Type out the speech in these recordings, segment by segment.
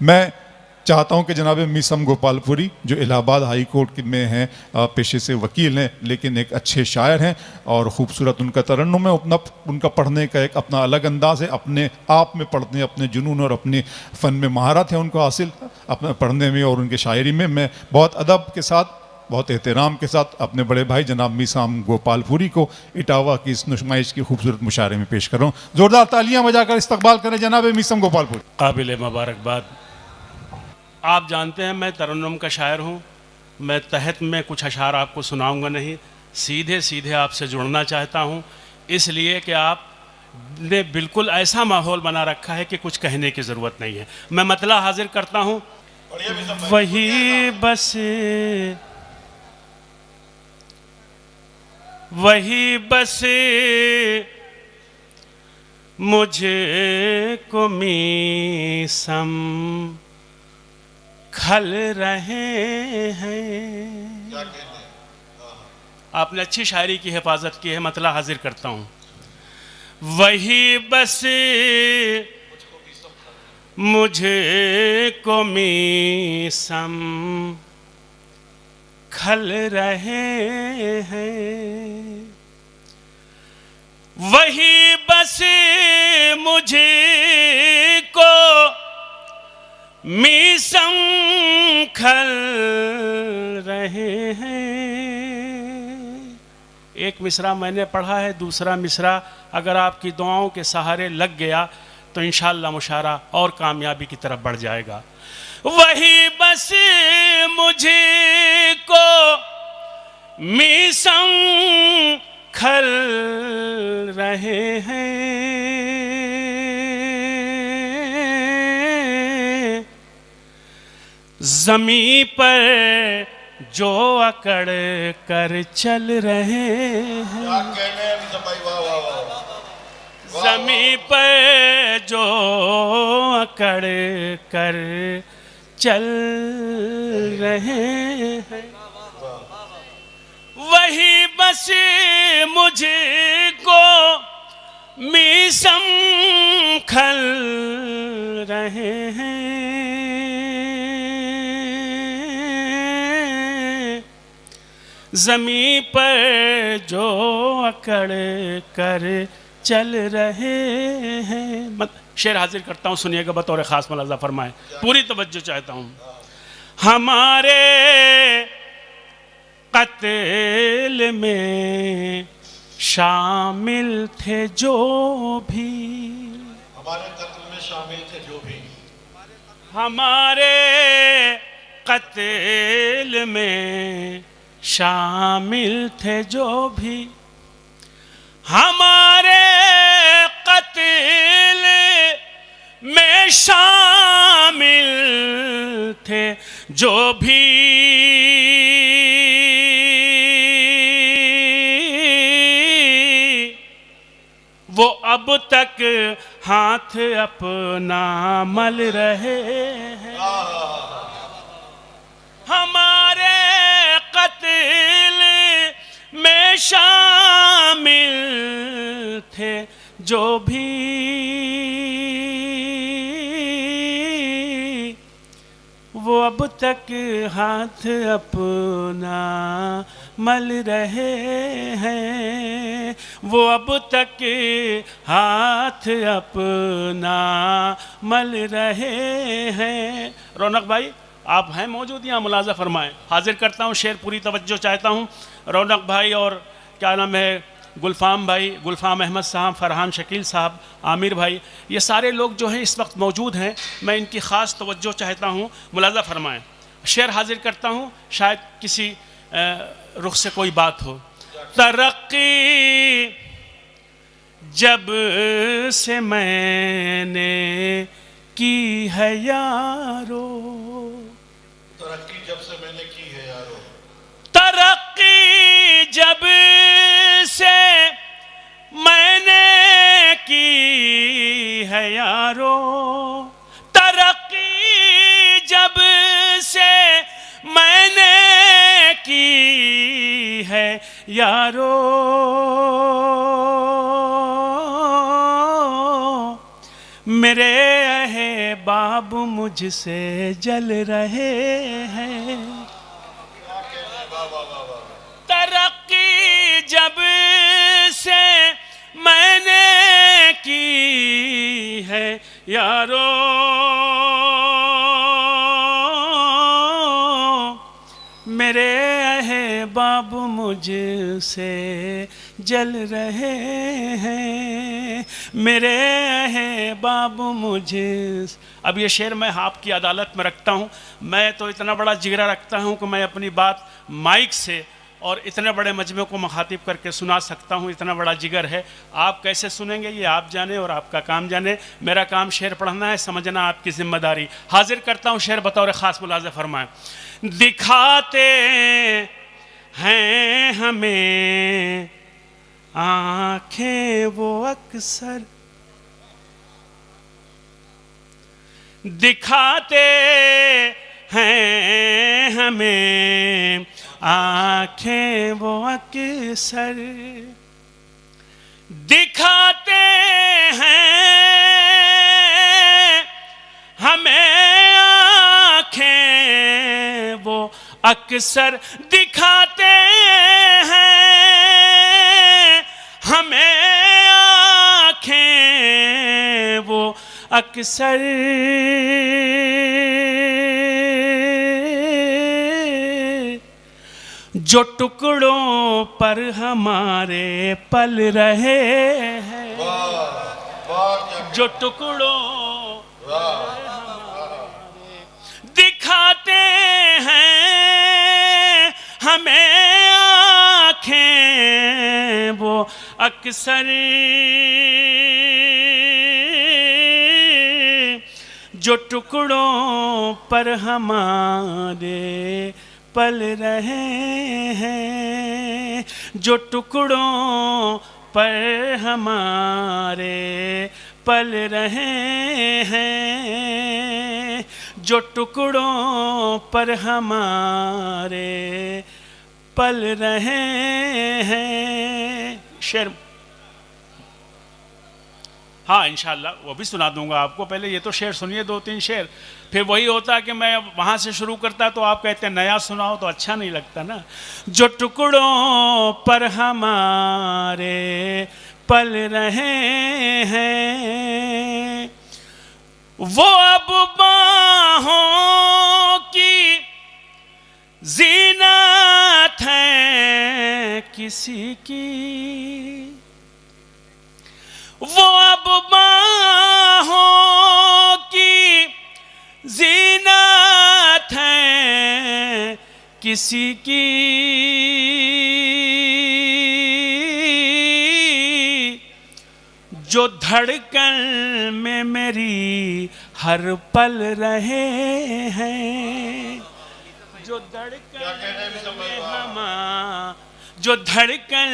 मैं चाहता हूं कि जनाब मीसम गोपालपुरी जो इलाहाबाद हाई कोर्ट में हैं, पेशे से वकील हैं लेकिन एक अच्छे शायर हैं और ख़ूबसूरत उनका तरन्नुम है, उनका पढ़ने का एक अपना अलग अंदाज़ है, अपने आप में पढ़ते हैं, अपने जुनून और अपने फ़न में महारत है उनको हासिल अपने पढ़ने में और उनके शायरी में। मैं बहुत अदब के साथ, बहुत एहतराम के साथ अपने बड़े भाई जनाब मीसम गोपालपुरी को इटावा की इस नुमाइश की खूबसूरत मुशायरे में पेश कर रहा हूँ। ज़ोरदार तालियां बजाकर इस्तकबाल करें जनाब मीसम गोपालपुरी। काबिल मुबारकबाद। आप जानते हैं मैं तरन्नुम का शायर हूँ। मैं तहत में कुछ अशार आपको सुनाऊंगा नहीं, सीधे सीधे आपसे जुड़ना चाहता हूँ, इसलिए कि आप ने बिल्कुल ऐसा माहौल बना रखा है कि कुछ कहने की ज़रूरत नहीं है। मैं मतला हाजिर करता हूँ। वही बसे मुझे को मीसम खल रहे हैं। आपने अच्छी शायरी की हिफाजत की है, मतला हाजिर करता हूँ। वही बस मुझे को मीसम खल रहे हैं, वही बस मुझे को मीसम खल रहे हैं। एक मिसरा मैंने पढ़ा है, दूसरा मिसरा अगर आपकी दुआओं के सहारे लग गया तो इंशाअल्लाह मुशारा और कामयाबी की तरफ बढ़ जाएगा। वही बस मुझे को मीसम खल रहे हैं, ज़मीं पर जो अकड़ कर चल रहे हैं, ज़मीं पर जो अकड़ कर चल रहे हैं, वही बस मुझे को मीसम खल रहे हैं, ज़मीं पर जो अकड़ कर चल रहे हैं। शेर हाजिर करता हूँ, सुनिएगा, बतौर ख़ास मुलाज़ा फरमाएं, पूरी तवज्जो चाहता हूँ। हमारे क़त्ल में शामिल थे जो भी, हमारे क़त्ल में शामिल थे जो भी, हमारे क़त्ल में शामिल थे जो भी, हमारे क़त्ल में शामिल थे जो भी, वो अब तक हाथ अपना मल रहे हैं। हमारे क़त्ल में शामिल थे जो भी, वो अब तक हाथ अपना मल रहे हैं, वो अब तक हाथ अपना मल रहे हैं। रौनक भाई आप हैं मौजूद यहाँ, मुलाज़ा फरमाएं। हाजिर करता हूँ शेर, पूरी तवज्जो चाहता हूँ। रौनक भाई और क्या नाम है, गुलफ़ाम भाई, गुलफ़ाम अहमद साहब, फ़रहान शकील साहब, आमिर भाई, ये सारे लोग जो हैं इस वक्त मौजूद हैं, मैं इनकी ख़ास तवज्जो चाहता हूँ। मुलाज़ा फरमाएं। शेर हाजिर करता हूँ, शायद किसी रुख से कोई बात हो। तरक्की जब से मैंने की है यारो, तरक्की जब से मैंने की है यारो, तरक्की जब से मैंने की है यारो, तरक्की जब से मैंने की है यारो, मेरे अहबाब मुझसे जल रहे हैं। तरक्की जब से मैंने की है यारो, मेरे अहबाब मुझसे जल रहे हैं, मेरे अहबाब मुझे। अब ये शेर मैं आपकी अदालत में रखता हूँ। मैं तो इतना बड़ा जिगरा रखता हूँ कि मैं अपनी बात माइक से और इतने बड़े मजमे को मुखातिब करके सुना सकता हूँ, इतना बड़ा जिगर है। आप कैसे सुनेंगे ये आप जाने और आपका काम जाने। मेरा काम शेर पढ़ना है, समझना आपकी जिम्मेदारी। हाजिर करता हूँ शेर बतौर ख़ास मुलाज़ा फरमाएं। दिखाते हैं हमें आँखें वो अक्सर, दिखाते हैं हमें आँखें वो अक्सर, दिखाते हैं हमें आँखें वो अक्सर, दिखाते हैं हमें आँखें वो अक्सर। जो टुकड़ों पर हमारे पल रहे हैं, जो टुकड़ों पर हमारे दिखाते हैं हमें आँखें वो अक्सर, जो टुकड़ों पर हमारे पल रहे हैं, जो टुकड़ों पर हमारे पल रहे हैं, जो टुकड़ों पर हमारे पल रहे हैं। शेर हाँ इंशाल्लाह वो भी सुना दूंगा आपको। पहले ये तो शेर सुनिए, 2-3 शेर। फिर वही होता है कि मैं वहाँ से शुरू करता तो आप कहते हैं नया सुनाओ, तो अच्छा नहीं लगता ना। जो टुकड़ों पर हमारे पल रहे हैं, वो अब बाहों की ज़ीनत है किसी की, वो अब बाहों की ज़ीनत है किसी की, जो धड़कन में मेरी हर पल रहे हैं, जो धड़कन में जो धड़कन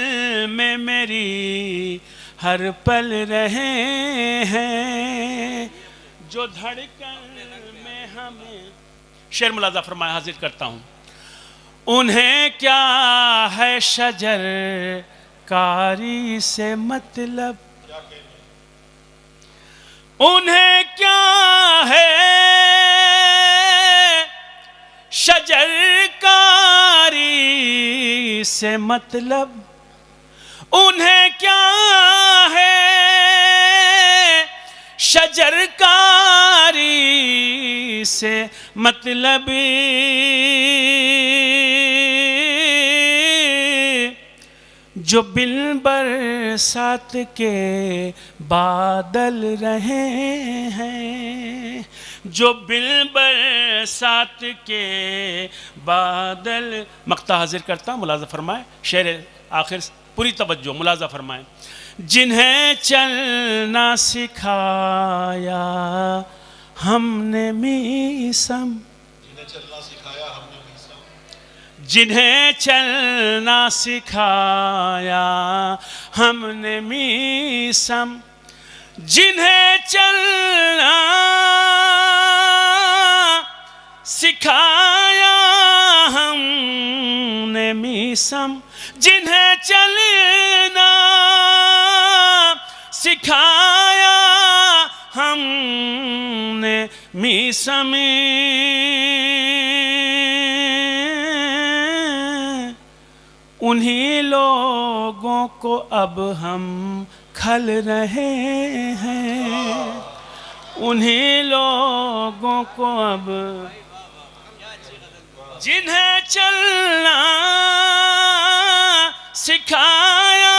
में मेरी हर पल रहे हैं, जो धड़कन में हमें। शेर मुलाज़ा फरमाया, हाजिर करता हूँ। उन्हें क्या है शजर कारी से मतलब, उन्हें क्या है शजरकारी से मतलब, उन्हें क्या है शजरकारी से मतलब, जो बिन बरसात के बादल रहे हैं, जो बिन बरसात के बादल। मक्ता हाजिर करता हूँ, मुलाज़ा फरमाए। शेर आखिर पूरी तवज्जो, मुलाज़ा फरमाए। जिन्हें चलना सिखाया हमने मीसम, जिन्हें चलना सिखाया हमने मीसम, जिन्हें चलना सिखाया हमने मीसम, जिन्हें चलना सिखाया हमने मीसम, जिन्हें चलना सिखाया हमने मीसम उन्हीं लोगों को अब हम खल रहे हैं, उन्हीं लोगों को अब जिन्हें चलना सिखाया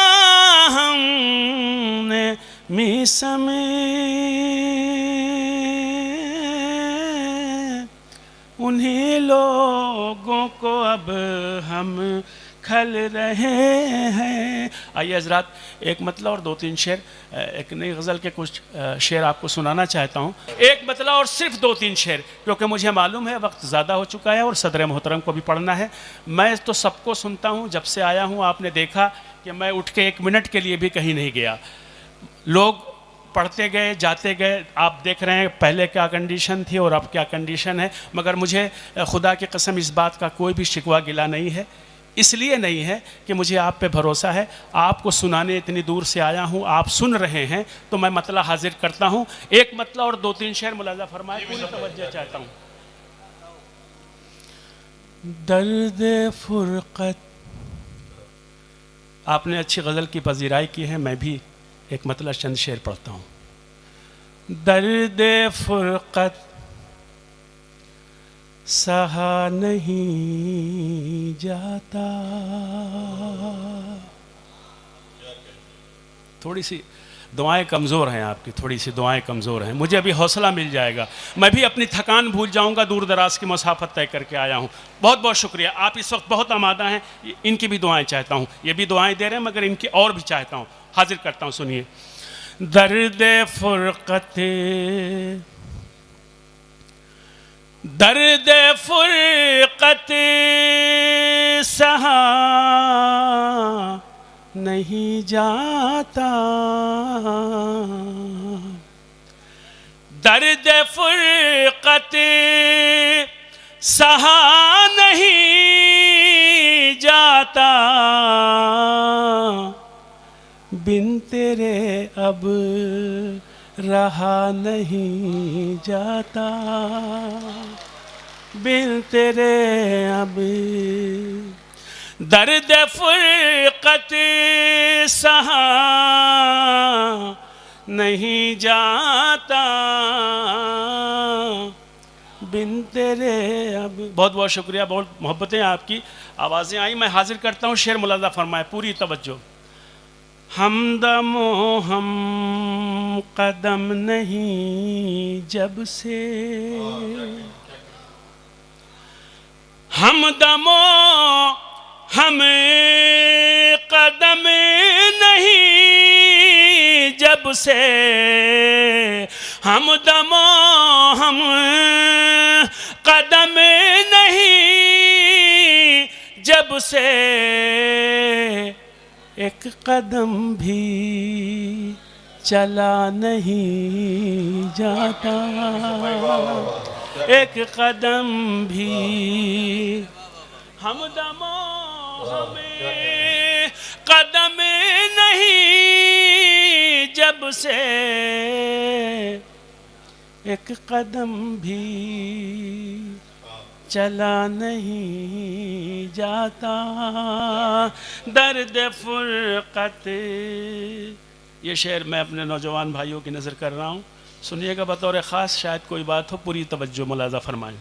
हमने मीसम उन्हीं लोगों को अब हम खल रहे हैं। आइए हजरात, एक मतला और 2-3 शेर, एक नई गज़ल के कुछ शेर आपको सुनाना चाहता हूँ। एक मतला और सिर्फ 2-3 शेर, क्योंकि मुझे मालूम है वक्त ज़्यादा हो चुका है और सदर मोहतरम को भी पढ़ना है। मैं तो सबको सुनता हूँ, जब से आया हूँ आपने देखा कि मैं उठ के 1 मिनट के लिए भी कहीं नहीं गया। लोग पढ़ते गए जाते गए, आप देख रहे हैं पहले क्या कंडीशन थी और अब क्या कंडीशन है। मगर मुझे खुदा की कसम इस बात का कोई भी शिकवा गिला नहीं है, इसलिए नहीं है कि मुझे आप पे भरोसा है। आपको सुनाने इतनी दूर से आया हूँ, आप सुन रहे हैं, तो मैं मतला हाजिर करता हूँ। एक मतला और 2-3 शेर मुलाजा फरमाए, पूरी तवज्जो चाहता हूँ। दर्द फुरकत, आपने अच्छी गज़ल की पजीराई की है, मैं भी एक मतला चंद शेर पढ़ता हूँ। दर्द फुरकत सहा नहीं जाता, थोड़ी सी दुआएं कमज़ोर हैं आपकी, थोड़ी सी दुआएं कमज़ोर हैं। मुझे अभी हौसला मिल जाएगा, मैं भी अपनी थकान भूल जाऊंगा। दूर दराज की मुसाफत तय करके आया हूँ। बहुत बहुत शुक्रिया, आप इस वक्त बहुत आमादा हैं। इनकी भी दुआएं चाहता हूँ, ये भी दुआएं दे रहे हैं मगर इनकी और भी चाहता हूँ, हाजिर करता हूँ। सुनिए। दर्द फुरकत, दर्द फुरकत सहा नहीं जाता, दर्द फुरकत सहा नहीं जाता, बिन तेरे अब रहा नहीं जाता, बिन तेरे अब। दर्द फुरकत सहा नहीं जाता, बिन तेरे अब। बहुत बहुत शुक्रिया, बहुत मोहब्बतें आपकी, आवाज़ें आई। मैं हाजिर करता हूँ शेर, मुलाजा फरमाए, पूरी तवज्जो। हमदमो हम कदम नहीं जब से, हमदमो हम कदम नहीं जब से, हमदमो हम कदम नहीं जब से, एक कदम भी चला नहीं जाता, एक कदम भी। हमदमो हमें कदम नहीं जब से, एक कदम भी चला नहीं जाता, दर्द फुरकत। ये शेर मैं अपने नौजवान भाइयों की नज़र कर रहा हूँ, सुनिएगा बतौर ख़ास, शायद कोई बात हो, पूरी तवज्जो मुलाजा फरमाएं।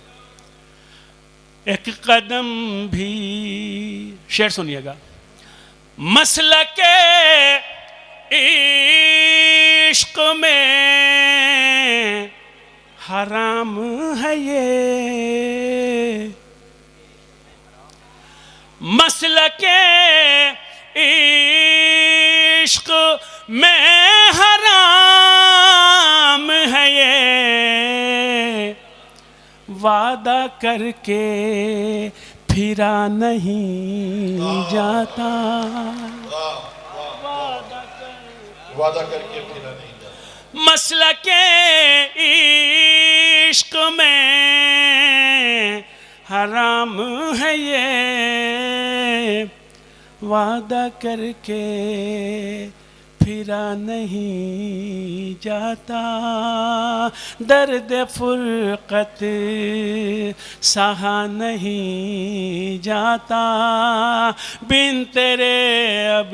एक कदम भी, शेर सुनिएगा। मसलके इश्क में हराम है ये, मसलके इश्क में हराम है ये, वादा करके फिरा नहीं जाता, वादा करके फिरा नहीं जाता। मसलके इश्क में हराम है ये, वादा करके फिरा नहीं जाता, दर्द फुरकत सहा नहीं जाता, बिन तेरे अब।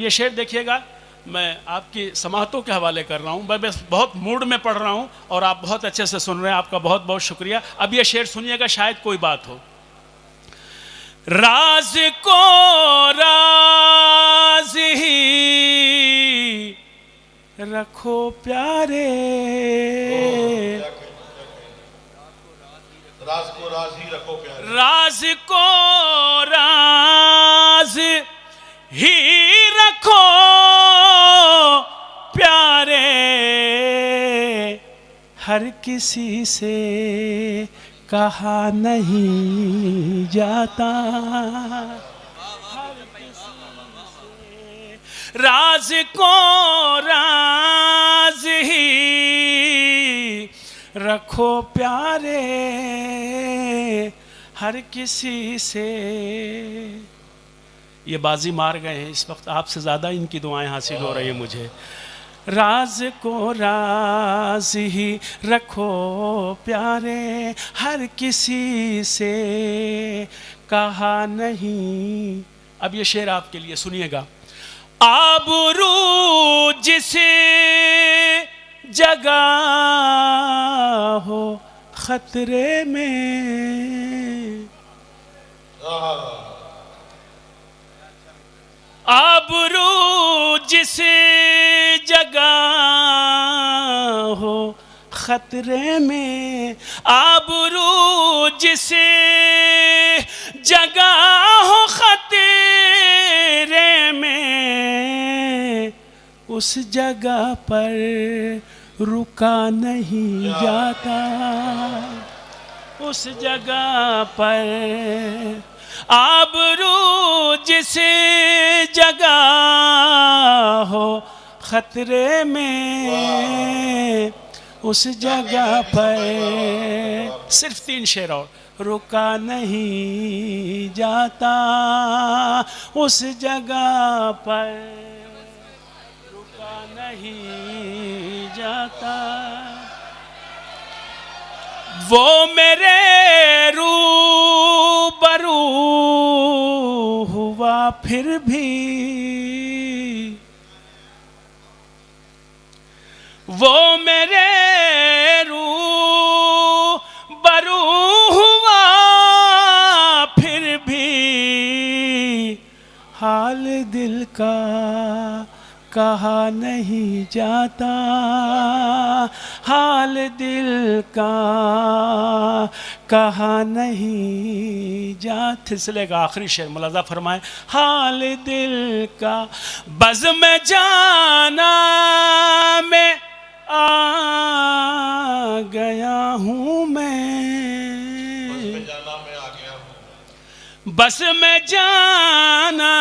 ये शेर देखिएगा, मैं आपकी समाहतों के हवाले कर रहा हूँ, मैं बस बहुत मूड में पढ़ रहा हूँ और आप बहुत अच्छे से सुन रहे हैं, आपका बहुत बहुत शुक्रिया। अब ये शेर सुनिएगा, शायद कोई बात हो। राज को राज ही रखो प्यारे, राज को राज ही रखो प्यारे, राज को राज ही रखो प्यारे, हर किसी से कहा नहीं जाता, हर किसी से राज को राज ही रखो प्यारे, हर किसी से। ये बाजी मार गए हैं इस वक्त, आपसे ज़्यादा इनकी दुआएं हासिल हो रही हैं मुझे। राज को राज ही रखो प्यारे, हर किसी से कहा नहीं। अब ये शेर आपके लिए सुनिएगा। आबरू जिस जगह हो खतरे में, आबरू जिस जगह हो खतरे में, आबरू जिस जगह हो खतरे में, उस जगह पर रुका नहीं जाता, उस जगह पर। आबरू जिस जगह हो खतरे में, उस जगह पर। सिर्फ 3 शेर और। रुका नहीं जाता उस जगह पर, रुका नहीं जाता। वो मेरे रूबरू हुआ फिर भी, वो मेरे रूबरू हुआ फिर भी, हाल दिल का कहा नहीं जाता, हाल दिल का कहा नहीं जाता। सिलसिले का आखिरी शेर मुलाजा फरमाए। हाल दिल का बज़्म जाना में आ गया हूँ मैं, बस में जाना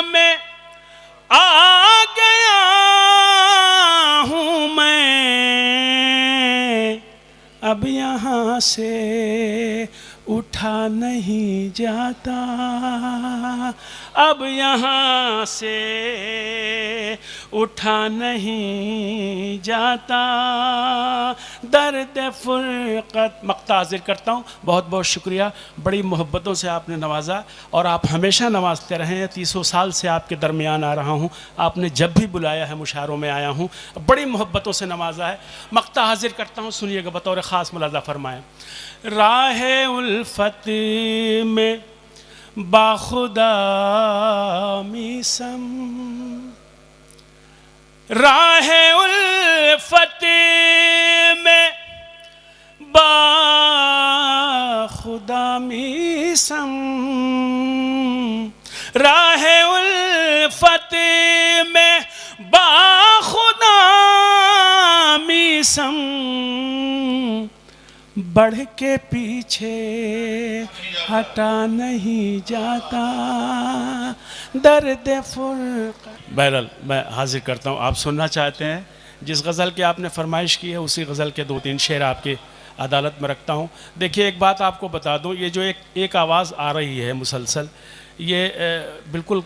में आ गया हूँ मैं, अब यहाँ से उठा नहीं जाता, अब यहाँ से उठा नहीं जाता। दर्द फुरकत मक्ता हाजिर करता हूँ। बहुत बहुत शुक्रिया, बड़ी मोहब्बतों से आपने नवाजा और आप हमेशा नवाजते रहें। 30 साल से आपके दरमियान आ रहा हूँ, आपने जब भी बुलाया है मुशायरों में आया हूँ, बड़ी मोहब्बतों से नवाजा है। मक्ता हाजिर करता हूँ, सुनिएगा, बतौर ख़ास मुलाजा फरमाएँ। राह उल्फत में बाखुदा मीसम, राह उल्फत में बाखुदा मीसम, राह उल्फत में बाखुदा मीसम, बढ़ के पीछे हटा नहीं जाता, दर्द फुरक़त। बहरहाल मैं हाजिर करता हूँ। आप सुनना चाहते हैं जिस गज़ल की आपने फरमाइश की है, उसी गज़ल के 2-3 शेर आपकी अदालत में रखता हूँ। देखिए, एक बात आपको बता दूँ, ये जो एक आवाज़ आ रही है मुसलसल, ये बिल्कुल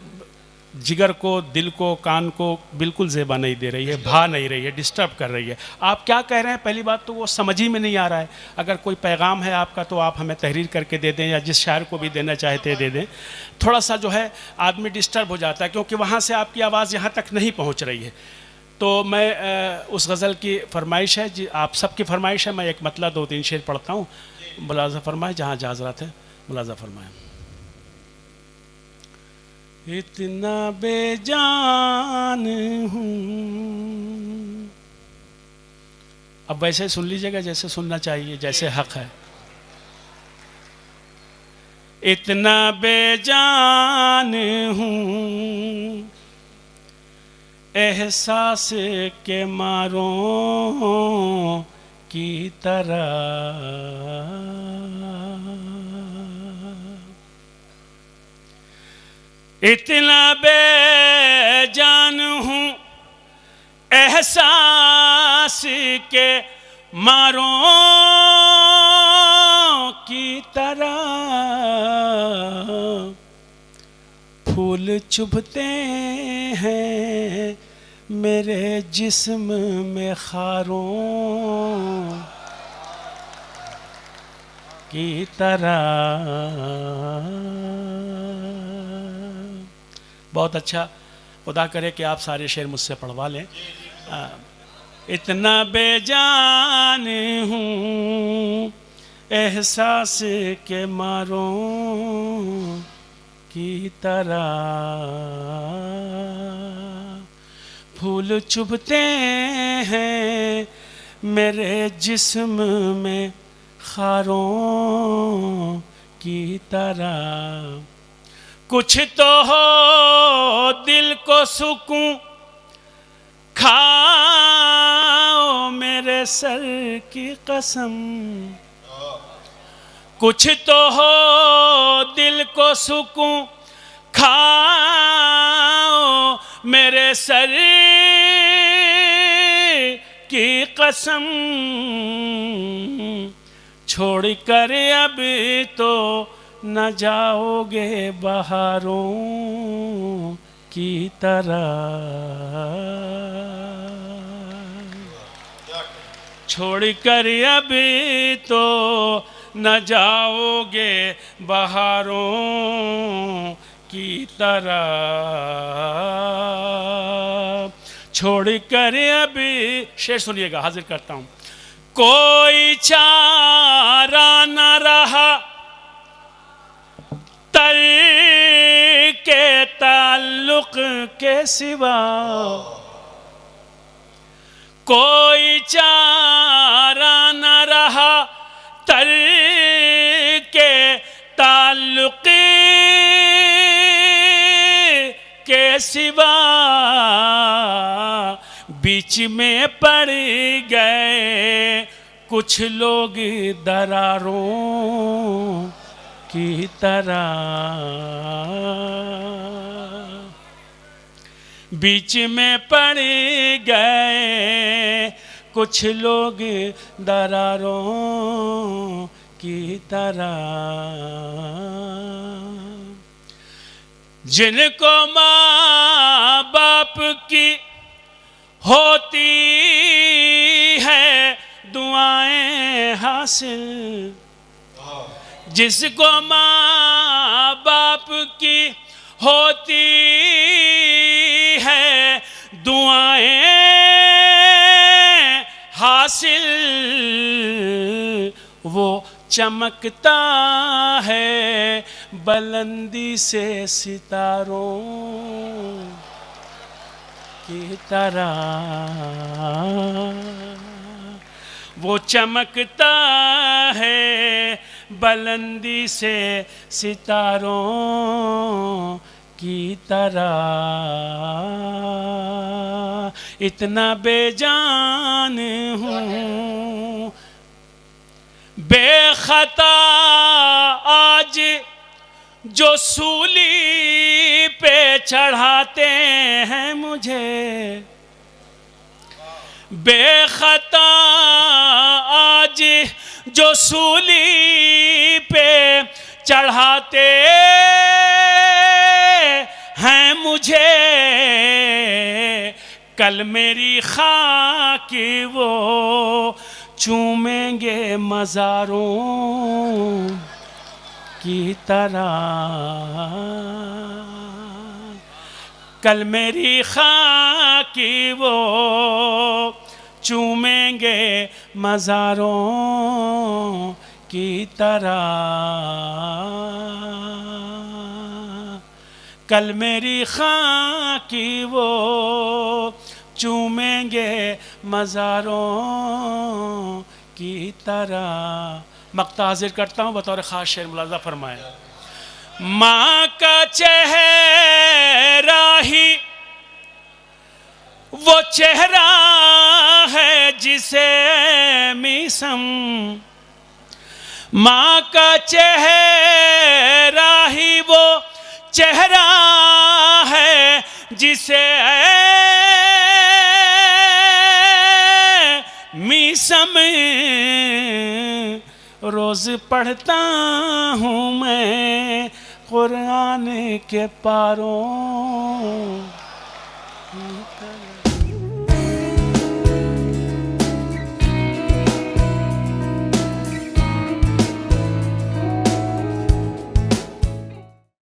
जिगर को, दिल को, कान को बिल्कुल ज़ेबा नहीं दे रही है, भा नहीं रही है, डिस्टर्ब कर रही है। आप क्या कह रहे हैं पहली बात तो वो समझ ही में नहीं आ रहा है। अगर कोई पैगाम है आपका तो आप हमें तहरीर करके दे दें या जिस शायर को भी देना चाहते हैं दे दें। थोड़ा सा जो है आदमी डिस्टर्ब हो जाता है क्योंकि वहाँ से आपकी आवाज़ यहाँ तक नहीं पहुँच रही है। तो मैं उस गज़ल की फरमाइश है जी, आप सबकी फरमाइश है, मैं एक मतलब 2-3 शेर पढ़ता हूँ। मुलाज़ा फरमाए, जहाँ जाज़रात है मुलाज़ा फरमाए। इतना बेजान हूँ, अब वैसे सुन लीजिएगा जैसे सुनना चाहिए, जैसे हक है। इतना बेजान हूँ एहसास के मारों की तरह, इतना बेजान हूँ एहसास के मारों की तरह, फूल चुभते हैं मेरे जिस्म में खारों की तरह। बहुत अच्छा, खुदा करे कि आप सारे शेर मुझसे पढ़वा लें। इतना बेजान हूँ एहसास के मारों की तरह, फूल चुभते हैं मेरे जिस्म में खारों की तरह। कुछ तो हो दिल को सुकून, खाओ मेरे सर की कसम। कुछ तो हो दिल को सुकून, खाओ मेरे सर की कसम। छोड़ कर अब तो न जाओगे बहारों की तरह, छोड़ कर अब तो न जाओगे बहारों की तरह। छोड़ कर अब, शेर सुनिएगा, हाजिर करता हूँ। कोई चारा न रहा तर के ताल्लुक के सिवा, कोई चारा न रहा तर के ताल्लुक के सिवा। बीच में पड़ गए कुछ लोग दरारों की तरह, बीच में पड़ गए कुछ लोग दरारों की तरह। जिनको माँ बाप की होती है दुआएं हासिल, जिसको माँ बाप की होती है दुआएं हासिल, वो चमकता है बुलंदी से सितारों की तरह। वो चमकता है बुलंदी से सितारों की तरह। इतना बेजान हूँ बेखता आज जो सूली पे चढ़ाते हैं मुझे, बेखता आज जो सूली पे चढ़ाते हैं मुझे। कल मेरी खाक वो चूमेंगे मज़ारों की तरह, कल मेरी खाक वो चूमेंगे मज़ारों की तरह, कल मेरी खाक वो चूमेंगे मज़ारों की तरह। मक्ता हाजिर करता हूँ बतौर ख़ास शेर, मुलाज़ा फरमाएं। माँ का चेहरा ही वो चेहरा है जिसे मीसम, माँ का चेहरा ही वो चेहरा है जिसे मीसम रोज पढ़ता हूँ मैं कुरान के पारों